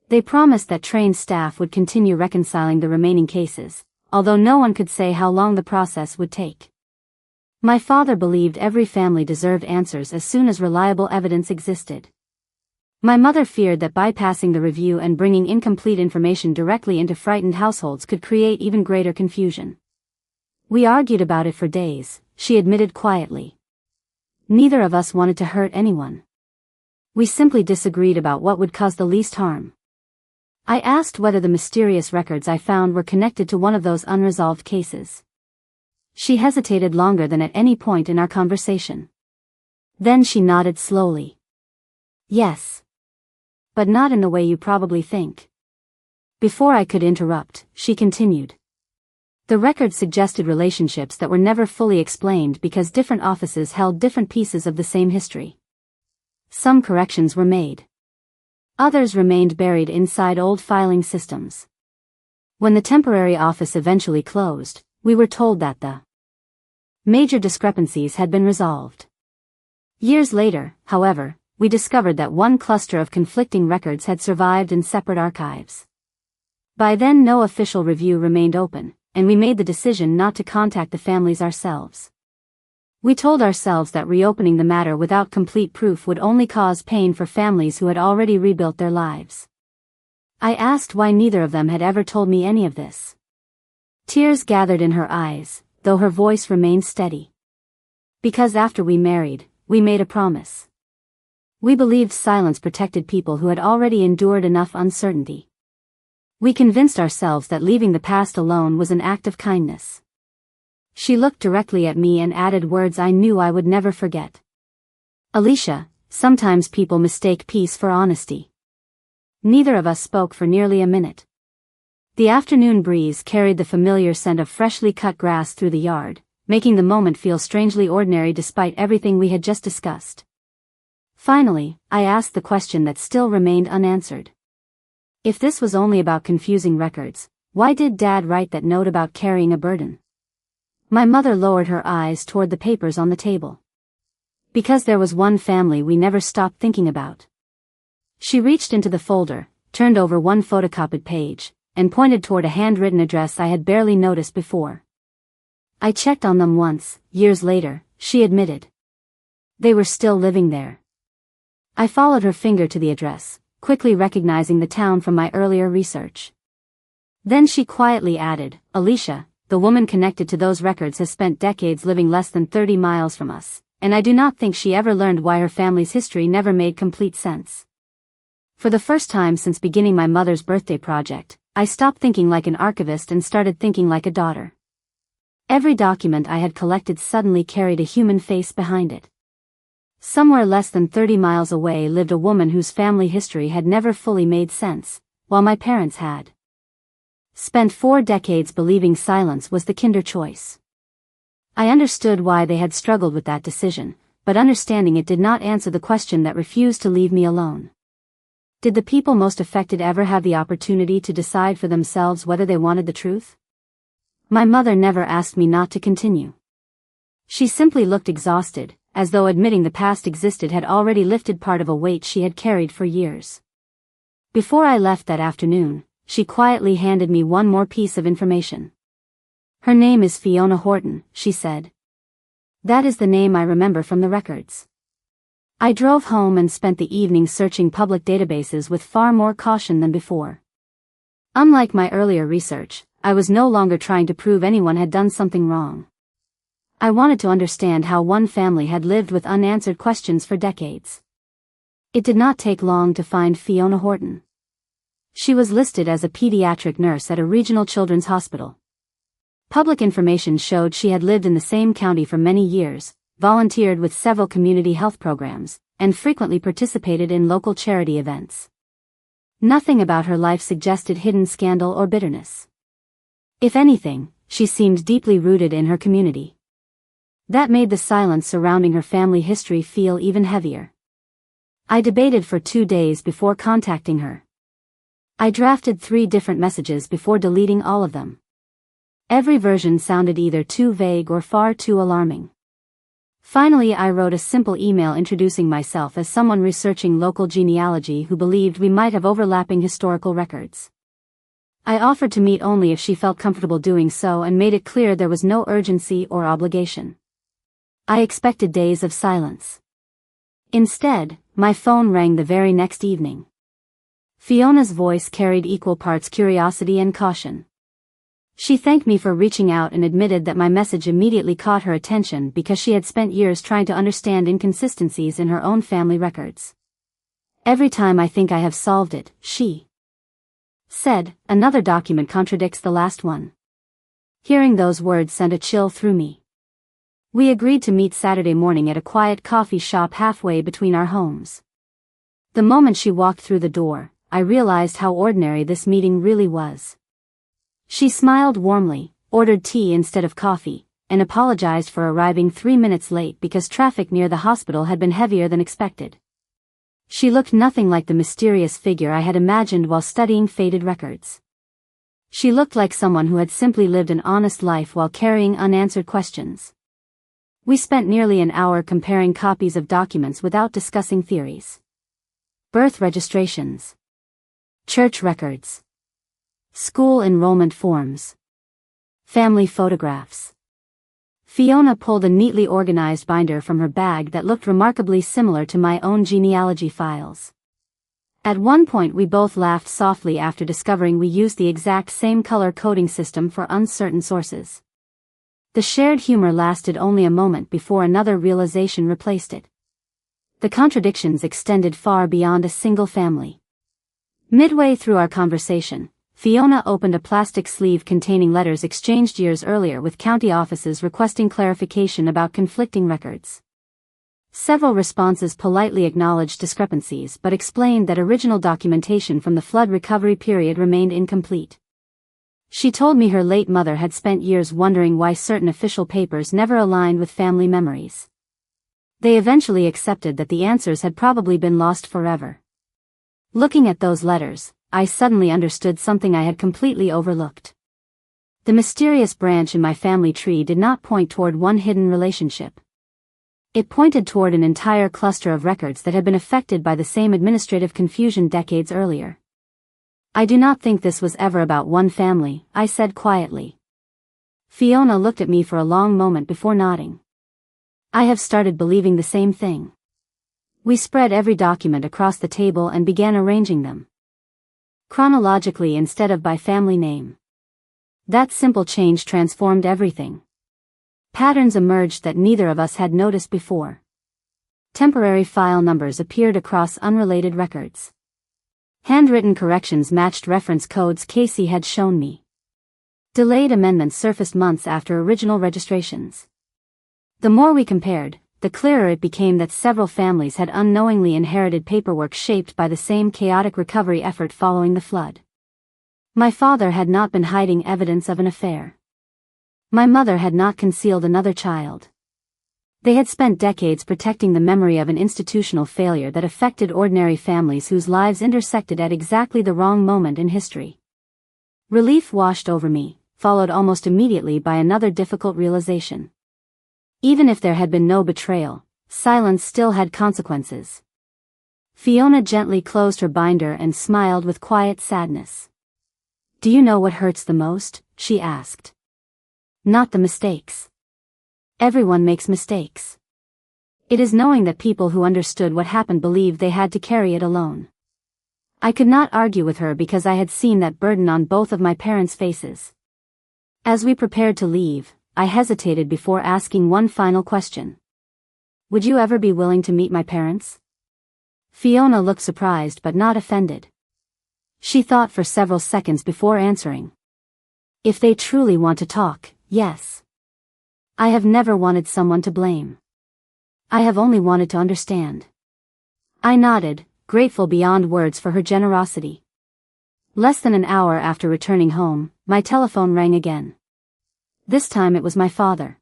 They promised that trained staff would continue reconciling the remaining cases, although no one could say how long the process would take. My father believed every family deserved answers as soon as reliable evidence existed. My mother feared that bypassing the review and bringing incomplete information directly into frightened households could create even greater confusion. We argued about it for days, she admitted quietly. Neither of us wanted to hurt anyone. We simply disagreed about what would cause the least harm. I asked whether the mysterious records I found were connected to one of those unresolved cases. She hesitated longer than at any point in our conversation. Then she nodded slowly. Yes. But not in the way you probably think. Before I could interrupt, she continued. The records suggested relationships that were never fully explained because different offices held different pieces of the same history. Some corrections were made. Others remained buried inside old filing systems. When the temporary office eventually closed, we were told that the major discrepancies had been resolved. Years later, however, we discovered that one cluster of conflicting records had survived in separate archives. By then no official review remained open, and we made the decision not to contact the families ourselves. We told ourselves that reopening the matter without complete proof would only cause pain for families who had already rebuilt their lives. I asked why neither of them had ever told me any of this. Tears gathered in her eyes, though her voice remained steady. Because after we married, we made a promise. We believed silence protected people who had already endured enough uncertainty. We convinced ourselves that leaving the past alone was an act of kindness. She looked directly at me and added words I knew I would never forget. Alicia, sometimes people mistake peace for honesty. Neither of us spoke for nearly a minute. The afternoon breeze carried the familiar scent of freshly cut grass through the yard, making the moment feel strangely ordinary despite everything we had just discussed. Finally, I asked the question that still remained unanswered. If this was only about confusing records, why did Dad write that note about carrying a burden? My mother lowered her eyes toward the papers on the table. Because there was one family we never stopped thinking about. She reached into the folder, turned over one photocopied page, and pointed toward a handwritten address I had barely noticed before. I checked on them once, years later, she admitted. They were still living there. I followed her finger to the address, quickly recognizing the town from my earlier research. Then she quietly added, Alicia, the woman connected to those records has spent decades living less than 30 miles from us, and I do not think she ever learned why her family's history never made complete sense. For the first time since beginning my mother's birthday project, I stopped thinking like an archivist and started thinking like a daughter. Every document I had collected suddenly carried a human face behind it. Somewhere less than 30 miles away lived a woman whose family history had never fully made sense, while my parents had spent 4 decades believing silence was the kinder choice. I understood why they had struggled with that decision, but understanding it did not answer the question that refused to leave me alone. Did the people most affected ever have the opportunity to decide for themselves whether they wanted the truth? My mother never asked me not to continue. She simply looked exhausted, as though admitting the past existed had already lifted part of a weight she had carried for years. Before I left that afternoon, she quietly handed me one more piece of information. Her name is Fiona Horton, she said. That is the name I remember from the records. I drove home and spent the evening searching public databases with far more caution than before. Unlike my earlier research, I was no longer trying to prove anyone had done something wrong. I wanted to understand how one family had lived with unanswered questions for decades. It did not take long to find Fiona Horton. She was listed as a pediatric nurse at a regional children's hospital. Public information showed she had lived in the same county for many years, volunteered with several community health programs, and frequently participated in local charity events. Nothing about her life suggested hidden scandal or bitterness. If anything, she seemed deeply rooted in her community. That made the silence surrounding her family history feel even heavier. I debated for 2 days before contacting her. I drafted 3 different messages before deleting all of them. Every version sounded either too vague or far too alarming. Finally, I wrote a simple email introducing myself as someone researching local genealogy who believed we might have overlapping historical records. I offered to meet only if she felt comfortable doing so and made it clear there was no urgency or obligation. I expected days of silence. Instead, my phone rang the very next evening. Fiona's voice carried equal parts curiosity and caution. She thanked me for reaching out and admitted that my message immediately caught her attention because she had spent years trying to understand inconsistencies in her own family records. Every time I think I have solved it, she said, another document contradicts the last one. Hearing those words sent a chill through me. We agreed to meet Saturday morning at a quiet coffee shop halfway between our homes. The moment she walked through the door, I realized how ordinary this meeting really was. She smiled warmly, ordered tea instead of coffee, and apologized for arriving 3 minutes late because traffic near the hospital had been heavier than expected. She looked nothing like the mysterious figure I had imagined while studying faded records. She looked like someone who had simply lived an honest life while carrying unanswered questions. We spent nearly an hour comparing copies of documents without discussing theories. Birth registrations. Church records. School enrollment forms. Family photographs. Fiona pulled a neatly organized binder from her bag that looked remarkably similar to my own genealogy files. At one point we both laughed softly after discovering we used the exact same color coding system for uncertain sources. The shared humor lasted only a moment before another realization replaced it. The contradictions extended far beyond a single family. Midway through our conversation, Fiona opened a plastic sleeve containing letters exchanged years earlier with county offices requesting clarification about conflicting records. Several responses politely acknowledged discrepancies but explained that original documentation from the flood recovery period remained incomplete. She told me her late mother had spent years wondering why certain official papers never aligned with family memories. They eventually accepted that the answers had probably been lost forever. Looking at those letters, I suddenly understood something I had completely overlooked. The mysterious branch in my family tree did not point toward one hidden relationship. It pointed toward an entire cluster of records that had been affected by the same administrative confusion decades earlier. I do not think this was ever about one family, I said quietly. Fiona looked at me for a long moment before nodding. I have started believing the same thing. We spread every document across the table and began arranging them chronologically instead of by family name. That simple change transformed everything. Patterns emerged that neither of us had noticed before. Temporary file numbers appeared across unrelated records. Handwritten corrections matched reference codes Casey had shown me. Delayed amendments surfaced months after original registrations. The more we compared, the clearer it became that several families had unknowingly inherited paperwork shaped by the same chaotic recovery effort following the flood. My father had not been hiding evidence of an affair. My mother had not concealed another child. They had spent decades protecting the memory of an institutional failure that affected ordinary families whose lives intersected at exactly the wrong moment in history. Relief washed over me, followed almost immediately by another difficult realization. Even if there had been no betrayal, silence still had consequences. Fiona gently closed her binder and smiled with quiet sadness. "Do you know what hurts the most?" she asked. "Not the mistakes. Everyone makes mistakes. It is knowing that people who understood what happened believed they had to carry it alone." I could not argue with her because I had seen that burden on both of my parents' faces. As we prepared to leave, I hesitated before asking one final question. "Would you ever be willing to meet my parents?" Fiona looked surprised but not offended. She thought for several seconds before answering. If they truly want to talk, yes. I have never wanted someone to blame. I have only wanted to understand. I nodded, grateful beyond words for her generosity. Less than an hour after returning home, my telephone rang again. This time it was my father.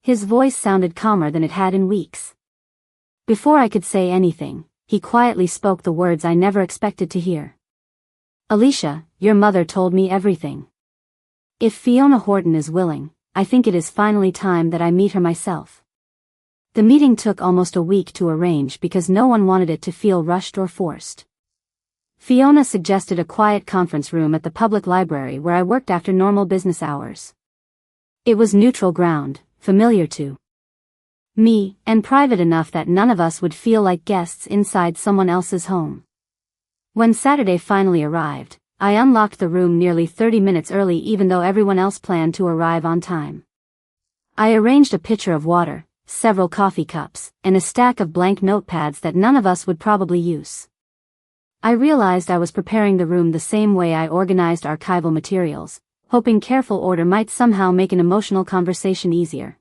His voice sounded calmer than it had in weeks. Before I could say anything, he quietly spoke the words I never expected to hear. Alicia, your mother told me everything. If Fiona Horton is willing, I think it is finally time that I meet her myself. The meeting took almost a week to arrange because no one wanted it to feel rushed or forced. Fiona suggested a quiet conference room at the public library where I worked after normal business hours. It was neutral ground, familiar to me, and private enough that none of us would feel like guests inside someone else's home. When Saturday finally arrived, I unlocked the room nearly 30 minutes early even though everyone else planned to arrive on time. I arranged a pitcher of water, several coffee cups, and a stack of blank notepads that none of us would probably use. I realized I was preparing the room the same way I organized archival materials, hoping careful order might somehow make an emotional conversation easier.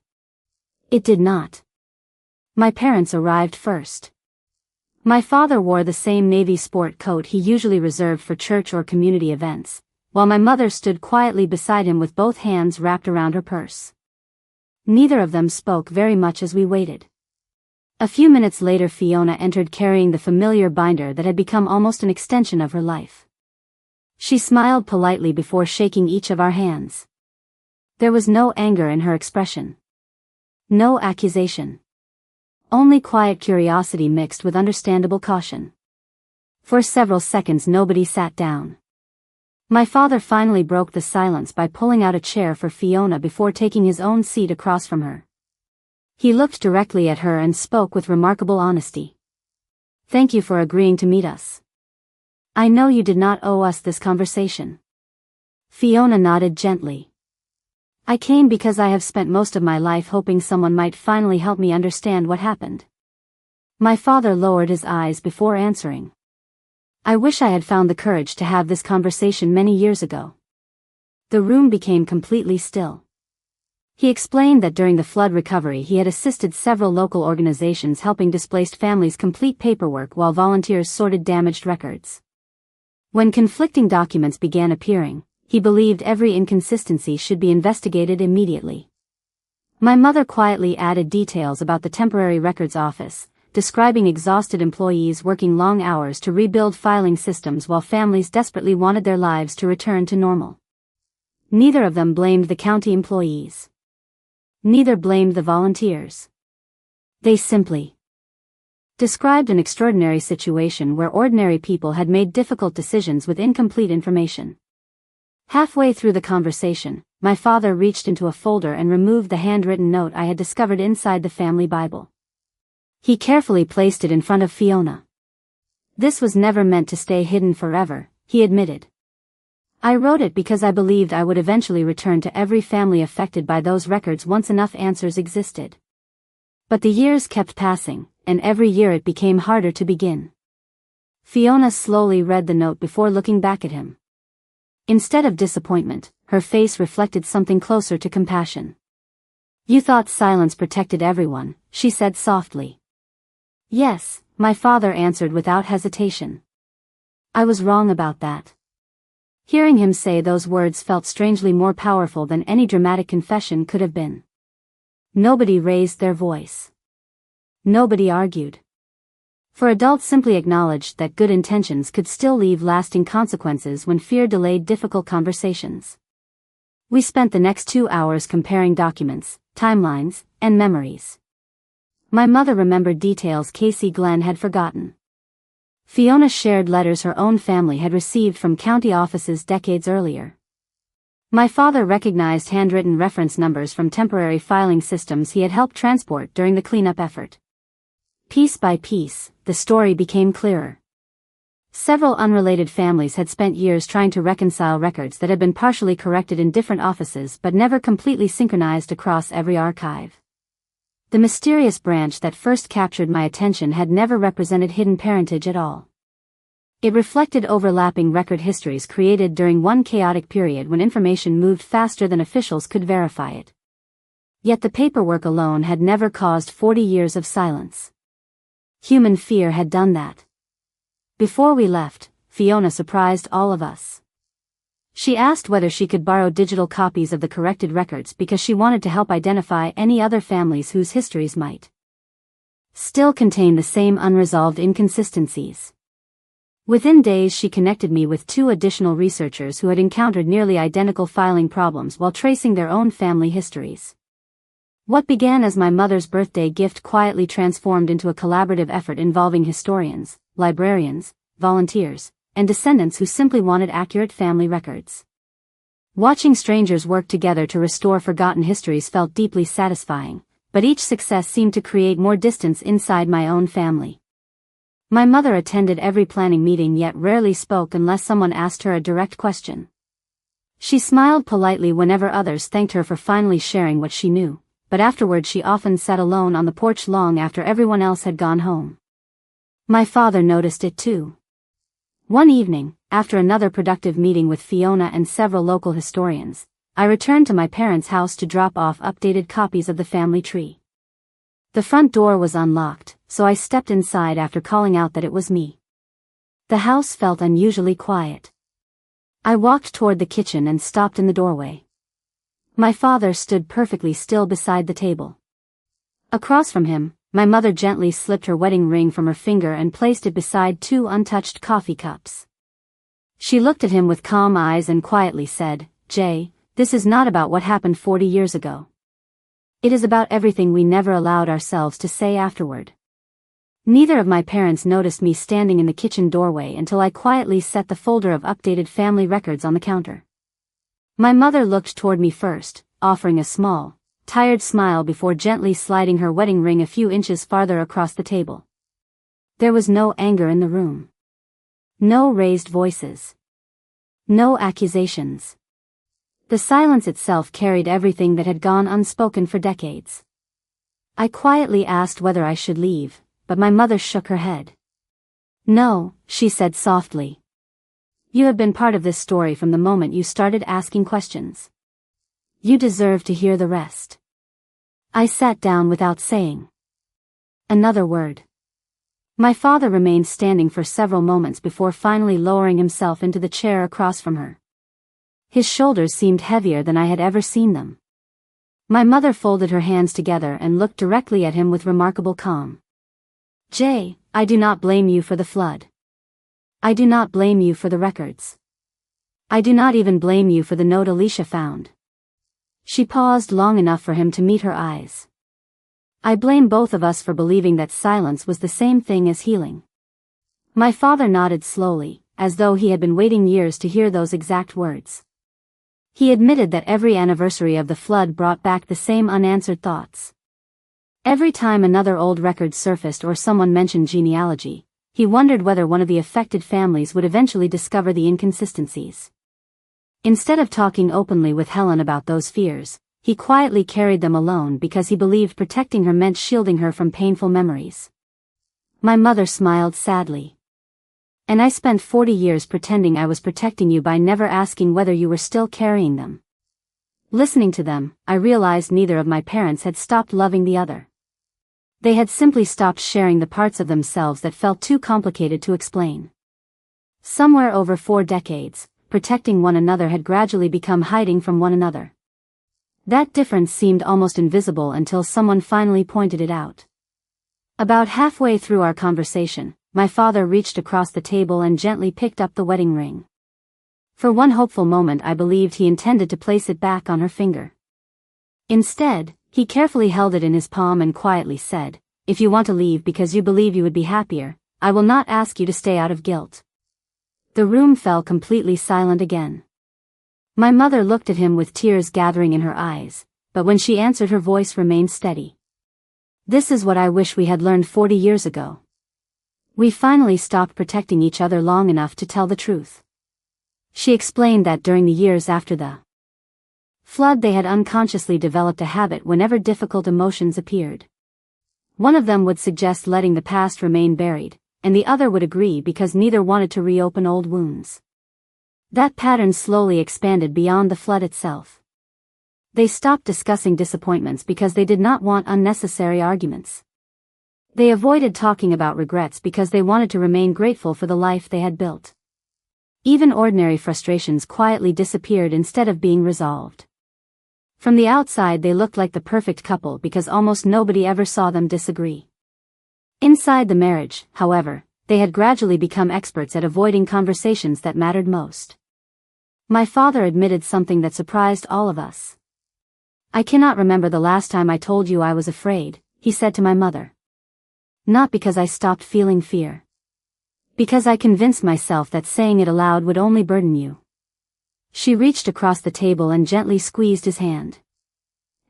It did not. My parents arrived first. My father wore the same navy sport coat he usually reserved for church or community events, while my mother stood quietly beside him with both hands wrapped around her purse. Neither of them spoke very much as we waited. A few minutes later Fiona entered carrying the familiar binder that had become almost an extension of her life. She smiled politely before shaking each of our hands. There was no anger in her expression. No accusation. Only quiet curiosity mixed with understandable caution. For several seconds nobody sat down. My father finally broke the silence by pulling out a chair for Fiona before taking his own seat across from her. He looked directly at her and spoke with remarkable honesty. Thank you for agreeing to meet us. I know you did not owe us this conversation. Fiona nodded gently. I came because I have spent most of my life hoping someone might finally help me understand what happened. My father lowered his eyes before answering. I wish I had found the courage to have this conversation many years ago. The room became completely still. He explained that during the flood recovery he had assisted several local organizations helping displaced families complete paperwork while volunteers sorted damaged records. When conflicting documents began appearing, he believed every inconsistency should be investigated immediately. My mother quietly added details about the temporary records office, describing exhausted employees working long hours to rebuild filing systems while families desperately wanted their lives to return to normal. Neither of them blamed the county employees. Neither blamed the volunteers. They simply described an extraordinary situation where ordinary people had made difficult decisions with incomplete information. Halfway through the conversation, my father reached into a folder and removed the handwritten note I had discovered inside the family Bible. He carefully placed it in front of Fiona. This was never meant to stay hidden forever, he admitted. I wrote it because I believed I would eventually return to every family affected by those records once enough answers existed. But the years kept passing, and every year it became harder to begin. Fiona slowly read the note before looking back at him. Instead of disappointment, her face reflected something closer to compassion. You thought silence protected everyone, she said softly. Yes, my father answered without hesitation. I was wrong about that. Hearing him say those words felt strangely more powerful than any dramatic confession could have been. Nobody raised their voice. Nobody argued. For adults simply acknowledged that good intentions could still leave lasting consequences when fear delayed difficult conversations. We spent the next 2 hours comparing documents, timelines, and memories. My mother remembered details Casey Glenn had forgotten. Fiona shared letters her own family had received from county offices decades earlier. My father recognized handwritten reference numbers from temporary filing systems he had helped transport during the cleanup effort. Piece by piece, the story became clearer. Several unrelated families had spent years trying to reconcile records that had been partially corrected in different offices but never completely synchronized across every archive. The mysterious branch that first captured my attention had never represented hidden parentage at all. It reflected overlapping record histories created during one chaotic period when information moved faster than officials could verify it. Yet the paperwork alone had never caused 40 years of silence. Human fear had done that. Before we left, Fiona surprised all of us. She asked whether she could borrow digital copies of the corrected records because she wanted to help identify any other families whose histories might still contain the same unresolved inconsistencies. Within days she connected me with 2 additional researchers who had encountered nearly identical filing problems while tracing their own family histories. What began as my mother's birthday gift quietly transformed into a collaborative effort involving historians, librarians, volunteers, and descendants who simply wanted accurate family records. Watching strangers work together to restore forgotten histories felt deeply satisfying, but each success seemed to create more distance inside my own family. My mother attended every planning meeting yet rarely spoke unless someone asked her a direct question. She smiled politely whenever others thanked her for finally sharing what she knew, but afterward she often sat alone on the porch long after everyone else had gone home. My father noticed it too. One evening, after another productive meeting with Fiona and several local historians, I returned to my parents' house to drop off updated copies of the family tree. The front door was unlocked, so I stepped inside after calling out that it was me. The house felt unusually quiet. I walked toward the kitchen and stopped in the doorway. My father stood perfectly still beside the table. Across from him, my mother gently slipped her wedding ring from her finger and placed it beside 2 untouched coffee cups. She looked at him with calm eyes and quietly said, "Jay, this is not about what happened 40 years ago. It is about everything we never allowed ourselves to say afterward." Neither of my parents noticed me standing in the kitchen doorway until I quietly set the folder of updated family records on the counter. My mother looked toward me first, offering a small, tired smile before gently sliding her wedding ring a few inches farther across the table. There was no anger in the room. No raised voices. No accusations. The silence itself carried everything that had gone unspoken for decades. I quietly asked whether I should leave, but my mother shook her head. "No," she said softly. "You have been part of this story from the moment you started asking questions. You deserve to hear the rest." I sat down without saying another word. My father remained standing for several moments before finally lowering himself into the chair across from her. His shoulders seemed heavier than I had ever seen them. My mother folded her hands together and looked directly at him with remarkable calm. "Jay, I do not blame you for the flood. I do not blame you for the records. I do not even blame you for the note Alicia found." She paused long enough for him to meet her eyes. "I blame both of us for believing that silence was the same thing as healing." My father nodded slowly, as though he had been waiting years to hear those exact words. He admitted that every anniversary of the flood brought back the same unanswered thoughts. Every time another old record surfaced or someone mentioned genealogy, he wondered whether one of the affected families would eventually discover the inconsistencies. Instead of talking openly with Helen about those fears, he quietly carried them alone because he believed protecting her meant shielding her from painful memories. My mother smiled sadly. "And I spent 40 years pretending I was protecting you by never asking whether you were still carrying them." Listening to them, I realized neither of my parents had stopped loving the other. They had simply stopped sharing the parts of themselves that felt too complicated to explain. Somewhere over 4 decades, protecting one another had gradually become hiding from one another. That difference seemed almost invisible until someone finally pointed it out. About halfway through our conversation, my father reached across the table and gently picked up the wedding ring. For one hopeful moment I believed he intended to place it back on her finger. Instead, he carefully held it in his palm and quietly said, "If you want to leave because you believe you would be happier, I will not ask you to stay out of guilt." The room fell completely silent again. My mother looked at him with tears gathering in her eyes, but when she answered her voice remained steady. "This is what I wish we had learned 40 years ago. We finally stopped protecting each other long enough to tell the truth." She explained that during the years after the flood they had unconsciously developed a habit whenever difficult emotions appeared. One of them would suggest letting the past remain buried, and the other would agree because neither wanted to reopen old wounds. That pattern slowly expanded beyond the flood itself. They stopped discussing disappointments because they did not want unnecessary arguments. They avoided talking about regrets because they wanted to remain grateful for the life they had built. Even ordinary frustrations quietly disappeared instead of being resolved. From the outside they looked like the perfect couple because almost nobody ever saw them disagree. Inside the marriage, however, they had gradually become experts at avoiding conversations that mattered most. My father admitted something that surprised all of us. "I cannot remember the last time I told you I was afraid," he said to my mother. "Not because I stopped feeling fear. Because I convinced myself that saying it aloud would only burden you." She reached across the table and gently squeezed his hand.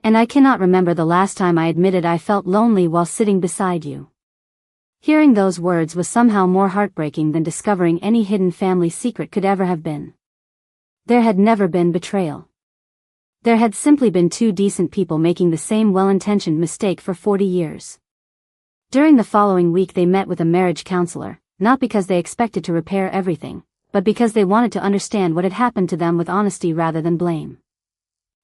"And I cannot remember the last time I admitted I felt lonely while sitting beside you." Hearing those words was somehow more heartbreaking than discovering any hidden family secret could ever have been. There had never been betrayal. There had simply been two decent people making the same well-intentioned mistake for 40 years. During the following week they met with a marriage counselor, not because they expected to repair everything, but because they wanted to understand what had happened to them with honesty rather than blame.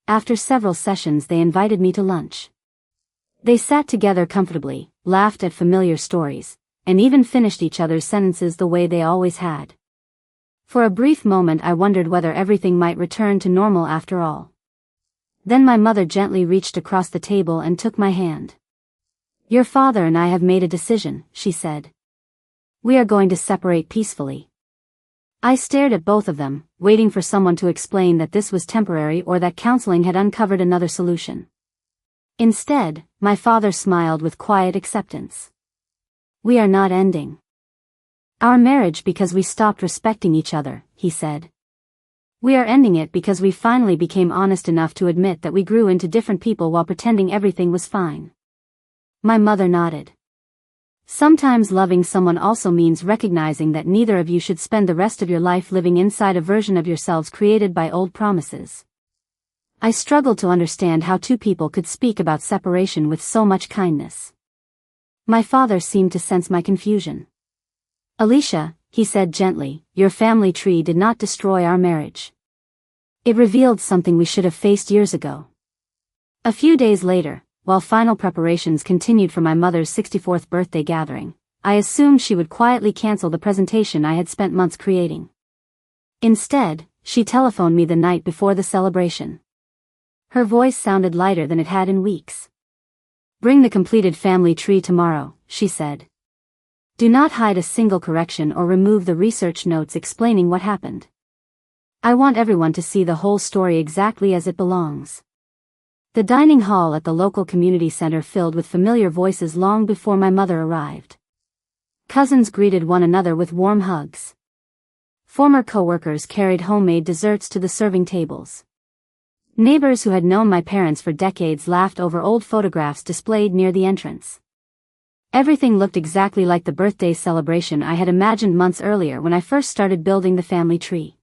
After several sessions they invited me to lunch. They sat together comfortably, laughed at familiar stories, and even finished each other's sentences the way they always had. For a brief moment I wondered whether everything might return to normal after all. Then my mother gently reached across the table and took my hand. "Your father and I have made a decision," she said. "We are going to separate peacefully." I stared at both of them, waiting for someone to explain that this was temporary or that counseling had uncovered another solution. Instead, my father smiled with quiet acceptance. "We are not ending our marriage because we stopped respecting each other," he said. "We are ending it because we finally became honest enough to admit that we grew into different people while pretending everything was fine." My mother nodded. "Sometimes loving someone also means recognizing that neither of you should spend the rest of your life living inside a version of yourselves created by old promises." I struggled to understand how two people could speak about separation with so much kindness. My father seemed to sense my confusion. "Alicia," he said gently, "your family tree did not destroy our marriage. It revealed something we should have faced years ago." A few days later, while final preparations continued for my mother's 64th birthday gathering, I assumed she would quietly cancel the presentation I had spent months creating. Instead, she telephoned me the night before the celebration. Her voice sounded lighter than it had in weeks. "Bring the completed family tree tomorrow," she said. "Do not hide a single correction or remove the research notes explaining what happened. I want everyone to see the whole story exactly as it belongs." The dining hall at the local community center filled with familiar voices long before my mother arrived. Cousins greeted one another with warm hugs. Former co-workers carried homemade desserts to the serving tables. Neighbors who had known my parents for decades laughed over old photographs displayed near the entrance. Everything looked exactly like the birthday celebration I had imagined months earlier when I first started building the family tree.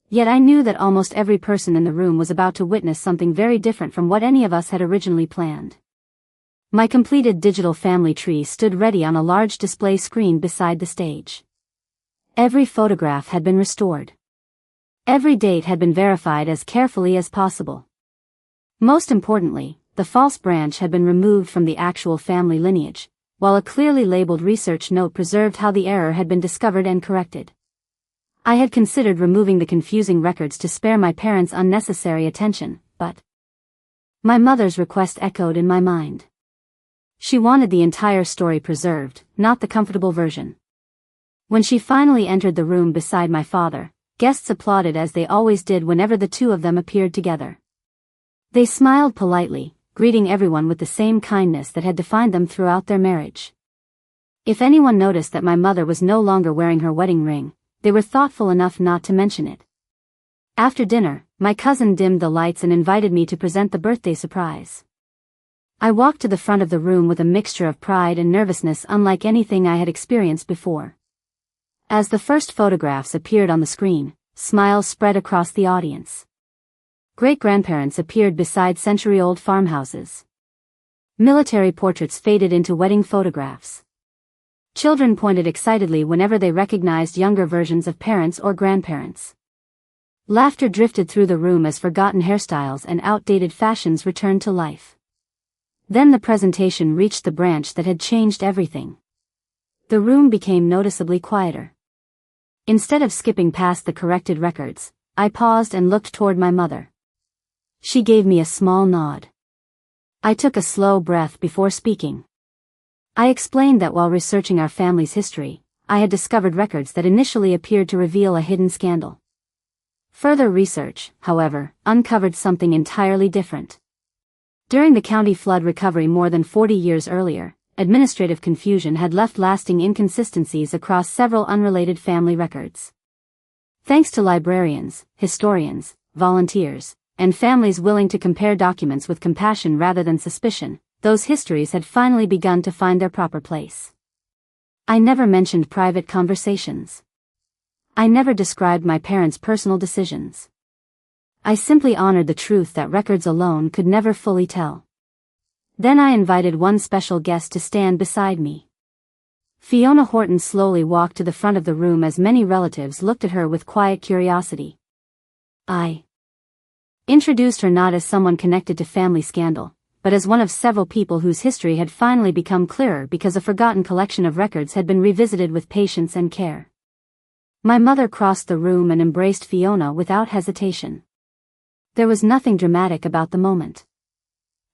Yet I knew that almost every person in the room was about to witness something very different from what any of us had originally planned. My completed digital family tree stood ready on a large display screen beside the stage. Every photograph had been restored. Every date had been verified as carefully as possible. Most importantly, the false branch had been removed from the actual family lineage, while a clearly labeled research note preserved how the error had been discovered and corrected. I had considered removing the confusing records to spare my parents unnecessary attention, but my mother's request echoed in my mind. She wanted the entire story preserved, not the comfortable version. When she finally entered the room beside my father, guests applauded as they always did whenever the two of them appeared together. They smiled politely, greeting everyone with the same kindness that had defined them throughout their marriage. If anyone noticed that my mother was no longer wearing her wedding ring, they were thoughtful enough not to mention it. After dinner, my cousin dimmed the lights and invited me to present the birthday surprise. I walked to the front of the room with a mixture of pride and nervousness unlike anything I had experienced before. As the first photographs appeared on the screen, smiles spread across the audience. Great-grandparents appeared beside century-old farmhouses. Military portraits faded into wedding photographs. Children pointed excitedly whenever they recognized younger versions of parents or grandparents. Laughter drifted through the room as forgotten hairstyles and outdated fashions returned to life. Then the presentation reached the branch that had changed everything. The room became noticeably quieter. Instead of skipping past the corrected records, I paused and looked toward my mother. She gave me a small nod. I took a slow breath before speaking. I explained that while researching our family's history, I had discovered records that initially appeared to reveal a hidden scandal. Further research, however, uncovered something entirely different. During the county flood recovery more than 40 years earlier, administrative confusion had left lasting inconsistencies across several unrelated family records. Thanks to librarians, historians, volunteers, and families willing to compare documents with compassion rather than suspicion, those histories had finally begun to find their proper place. I never mentioned private conversations. I never described my parents' personal decisions. I simply honored the truth that records alone could never fully tell. Then I invited one special guest to stand beside me. Fiona Horton slowly walked to the front of the room as many relatives looked at her with quiet curiosity. I introduced her not as someone connected to family scandal, but as one of several people whose history had finally become clearer because a forgotten collection of records had been revisited with patience and care. My mother crossed the room and embraced Fiona without hesitation. There was nothing dramatic about the moment.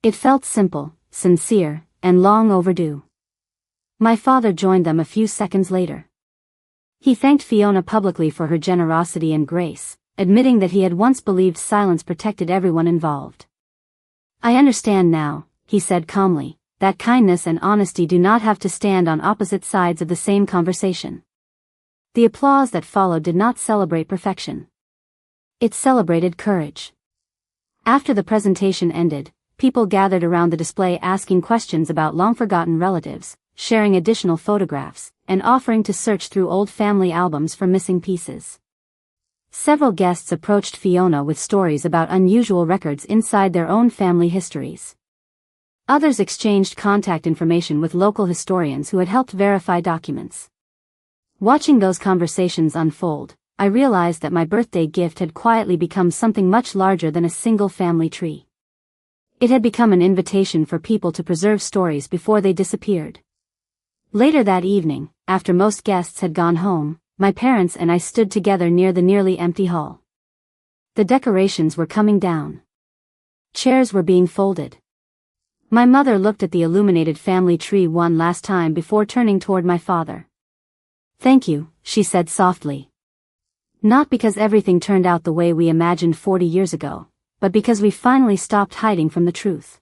It felt simple, sincere, and long overdue. My father joined them a few seconds later. He thanked Fiona publicly for her generosity and grace, admitting that he had once believed silence protected everyone involved. I understand now, he said calmly, that kindness and honesty do not have to stand on opposite sides of the same conversation. The applause that followed did not celebrate perfection. It celebrated courage. After the presentation ended, people gathered around the display asking questions about long-forgotten relatives, sharing additional photographs, and offering to search through old family albums for missing pieces. Several guests approached Fiona with stories about unusual records inside their own family histories. Others exchanged contact information with local historians who had helped verify documents. Watching those conversations unfold, I realized that my birthday gift had quietly become something much larger than a single family tree. It had become an invitation for people to preserve stories before they disappeared. Later that evening, after most guests had gone home, my parents and I stood together near the nearly empty hall. The decorations were coming down. Chairs were being folded. My mother looked at the illuminated family tree one last time before turning toward my father. "Thank you," she said softly. Not because everything turned out the way we imagined 40 years ago, but because we finally stopped hiding from the truth.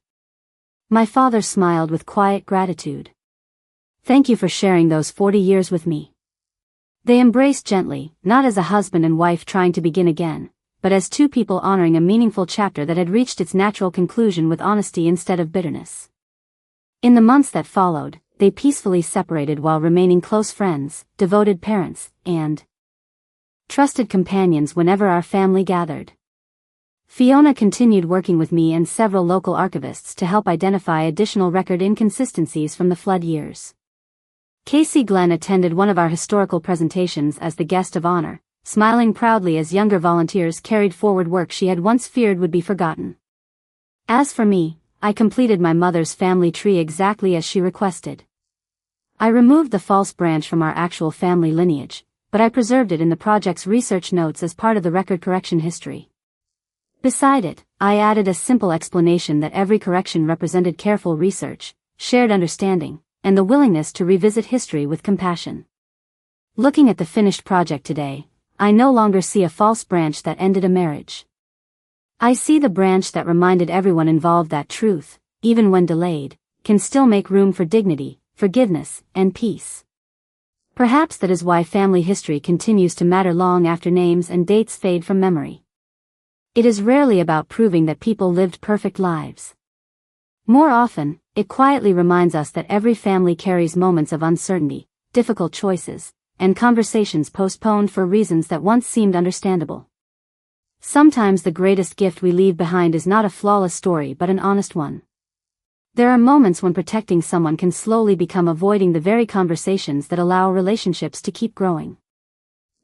My father smiled with quiet gratitude. "Thank you for sharing those 40 years with me." They embraced gently, not as a husband and wife trying to begin again, but as two people honoring a meaningful chapter that had reached its natural conclusion with honesty instead of bitterness. In the months that followed, they peacefully separated while remaining close friends, devoted parents, and trusted companions whenever our family gathered. Fiona continued working with me and several local archivists to help identify additional record inconsistencies from the flood years. Casey Glenn attended one of our historical presentations as the guest of honor, smiling proudly as younger volunteers carried forward work she had once feared would be forgotten. As for me, I completed my mother's family tree exactly as she requested. I removed the false branch from our actual family lineage, but I preserved it in the project's research notes as part of the record correction history. Beside it, I added a simple explanation that every correction represented careful research, shared understanding, and the willingness to revisit history with compassion. Looking at the finished project today, I no longer see a false branch that ended a marriage. I see the branch that reminded everyone involved that truth, even when delayed, can still make room for dignity, forgiveness, and peace. Perhaps that is why family history continues to matter long after names and dates fade from memory. It is rarely about proving that people lived perfect lives. More often, it quietly reminds us that every family carries moments of uncertainty, difficult choices, and conversations postponed for reasons that once seemed understandable. Sometimes the greatest gift we leave behind is not a flawless story but an honest one. There are moments when protecting someone can slowly become avoiding the very conversations that allow relationships to keep growing.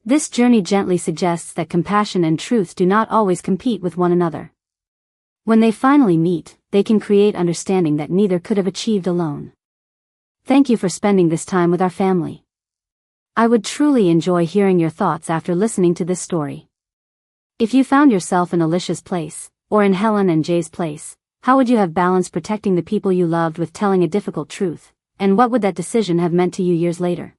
This journey gently suggests that compassion and truth do not always compete with one another. When they finally meet, they can create understanding that neither could have achieved alone. Thank you for spending this time with our family. I would truly enjoy hearing your thoughts after listening to this story. If you found yourself in Alicia's place, or in Helen and Jay's place, how would you have balanced protecting the people you loved with telling a difficult truth, and what would that decision have meant to you years later?